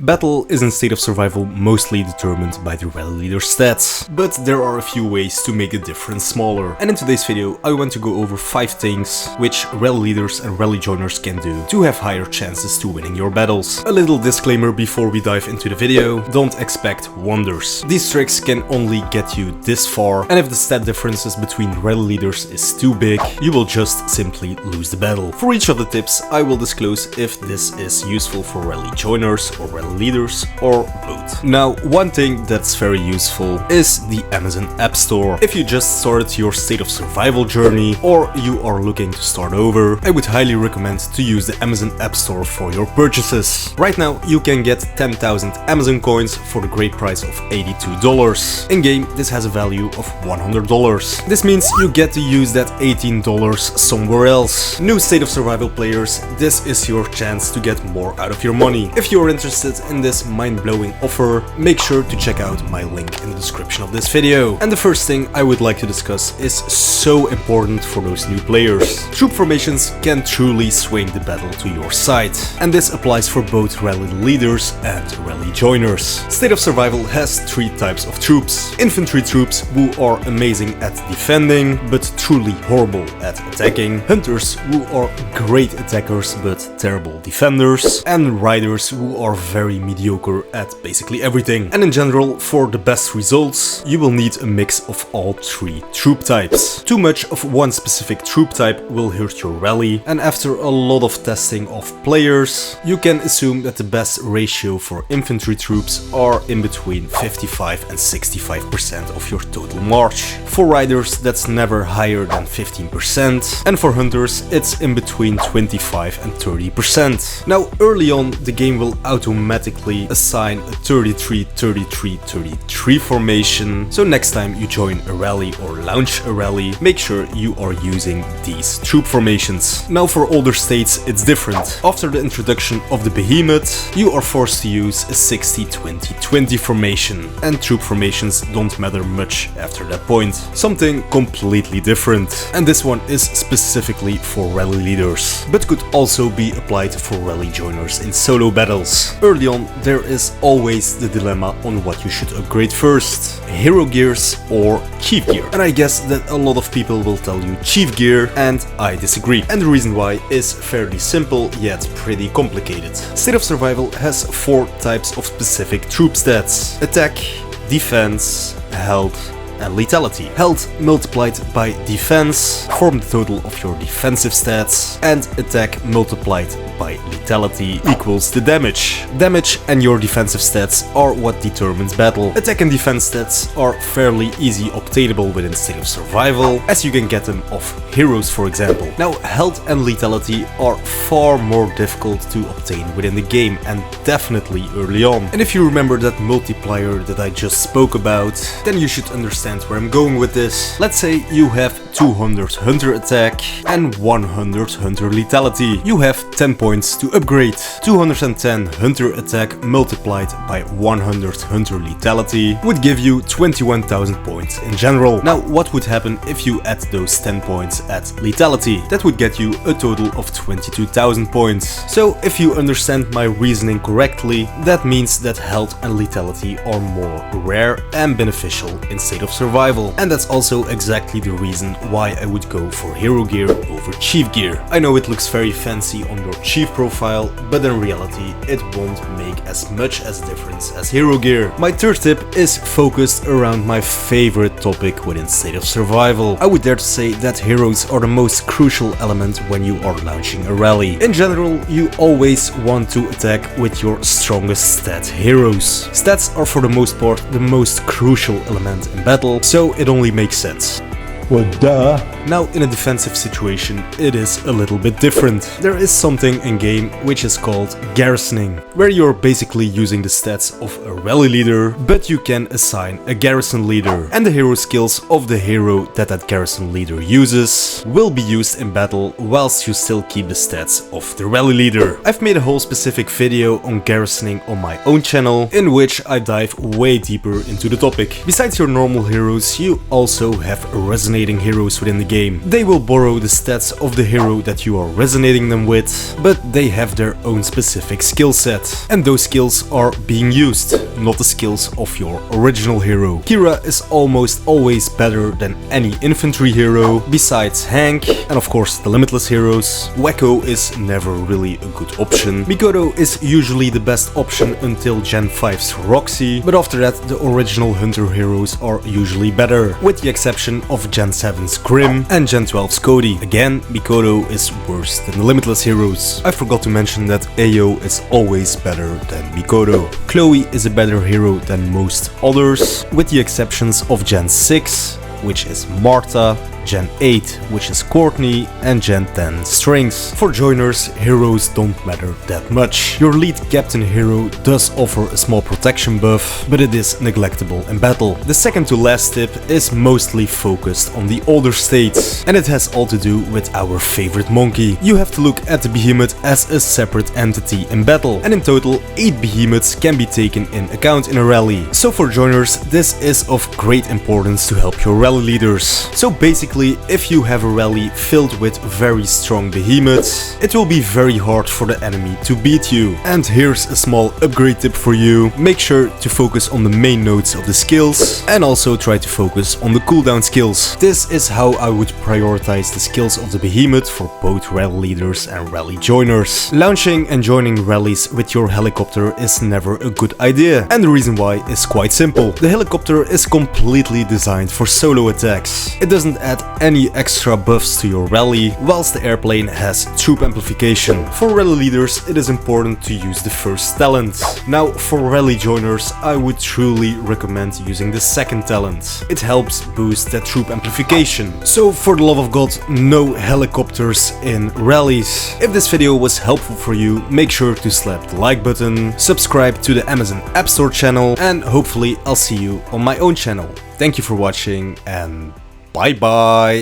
Battle is in State of Survival mostly determined by the rally leader stats, but there are a few ways to make the difference smaller. And in today's video I want to go over 5 things which rally leaders and rally joiners can do to have higher chances to winning your battles. A little disclaimer before we dive into the video: don't expect wonders. These tricks can only get you this far, and if the stat differences between rally leaders is too big, you will just simply lose the battle. For each of the tips I will disclose if this is useful for rally joiners or rally leaders or both. Now, one thing that's very useful is the Amazon Appstore. If you just started your State of Survival journey or you are looking to start over, I would highly recommend to use the Amazon Appstore for your purchases. Right now you can get 10,000 Amazon coins for the great price of $82. In game this has a value of $100. This means you get to use that $18 somewhere else. New State of Survival players, this is your chance to get more out of your money. If you're interested in this mind-blowing offer, make sure to check out my link in the description of this video. And the first thing I would like to discuss is so important for those new players. Troop formations can truly swing the battle to your side, and this applies for both rally leaders and rally joiners. State of Survival has 3 types of troops: infantry troops, who are amazing at defending but truly horrible at attacking; hunters, who are great attackers but terrible defenders; and riders, who are very mediocre at basically everything. And in general, for the best results, you will need a mix of all 3 troop types. Too much of one specific troop type will hurt your rally, and after a lot of testing of players, you can assume that the best ratio for infantry troops are in between 55 and 65% of your total march. For riders, that's never higher than 15%, and for hunters, it's in between 25 and 30%. Now, early on, the game will automatically assign a 33-33-33 formation, so next time you join a rally or launch a rally, make sure you are using these troop formations. Now, for older states it's different. After the introduction of the behemoth, you are forced to use a 60-20-20 formation, and troop formations don't matter much after that point. Something completely different, and this one is specifically for rally leaders, but could also be applied for rally joiners in solo battles. Early on, there is always the dilemma on what you should upgrade first: hero gears or chief gear. And I guess that a lot of people will tell you chief gear, and I disagree. And the reason why is fairly simple, yet pretty complicated. State of Survival has 4 types of specific troop stats: attack, defense, health, and lethality. Health multiplied by defense form the total of your defensive stats, and attack multiplied by lethality equals the damage. Damage and your defensive stats are what determines battle. Attack and defense stats are fairly easy obtainable within State of Survival, as you can get them off heroes, for example. Now, health and lethality are far more difficult to obtain within the game, and definitely early on. And if you remember that multiplier that I just spoke about, then you should understand where I'm going with this. Let's say you have 200 hunter attack and 100 hunter lethality. You have 10 points to upgrade. 210 hunter attack multiplied by 100 hunter lethality would give you 21,000 points in general. Now, what would happen if you add those 10 points at lethality? That would get you a total of 22,000 points. So if you understand my reasoning correctly, that means that health and lethality are more rare and beneficial in State of Survival. And that's also exactly the reason why I would go for hero gear over chief gear. I know it looks very fancy on your chief profile, but in reality it won't make as much as difference as hero gear. My third tip is focused around my favorite topic within State of Survival. I would dare to say that heroes are the most crucial element when you are launching a rally. In general, you always want to attack with your strongest stat heroes. Stats are for the most part the most crucial element in battle, so it only makes sense. Well, duh. Now, in a defensive situation, it is a little bit different. There is something in game which is called garrisoning, where you're basically using the stats of a rally leader, but you can assign a garrison leader, and the hero skills of the hero that garrison leader uses will be used in battle whilst you still keep the stats of the rally leader. I've made a whole specific video on garrisoning on my own channel, in which I dive way deeper into the topic. Besides your normal heroes, you also have resonating heroes within the game. They will borrow the stats of the hero that you are resonating them with, but they have their own specific skill set. And those skills are being used, not the skills of your original hero. Kira is almost always better than any infantry hero, besides Hank, and of course the limitless heroes. Wacko is never really a good option. Mikoto is usually the best option until Gen 5's Roxy, but after that the original hunter heroes are usually better, with the exception of Gen 7's Grim and Gen 12's Cody. Again, Mikoto is worse than the limitless heroes. I forgot to mention that Ayo is always better than Mikoto. Chloe is a better hero than most others, with the exceptions of Gen 6, which is Martha, Gen 8, which is Courtney, and Gen 10 Strings. For joiners, heroes don't matter that much. Your lead captain hero does offer a small protection buff, but it is neglectable in battle. The second to last tip is mostly focused on the older states, and it has all to do with our favorite monkey. You have to look at the behemoth as a separate entity in battle, and in total 8 behemoths can be taken in account in a rally. So for joiners, this is of great importance to help your rally leaders. So basically, if you have a rally filled with very strong behemoths, it will be very hard for the enemy to beat you. And here's a small upgrade tip for you. Make sure to focus on the main nodes of the skills and also try to focus on the cooldown skills. This is how I would prioritize the skills of the behemoth for both rally leaders and rally joiners. Launching and joining rallies with your helicopter is never a good idea, and the reason why is quite simple. The helicopter is completely designed for solo attacks. It doesn't add any extra buffs to your rally, whilst the airplane has troop amplification. For rally leaders, it is important to use the first talent. Now, for rally joiners, I would truly recommend using the second talent. It helps boost that troop amplification. So for the love of God, no helicopters in rallies. If this video was helpful for you, make sure to slap the like button, subscribe to the Amazon Appstore channel, and hopefully I'll see you on my own channel. Thank you for watching, and bye bye!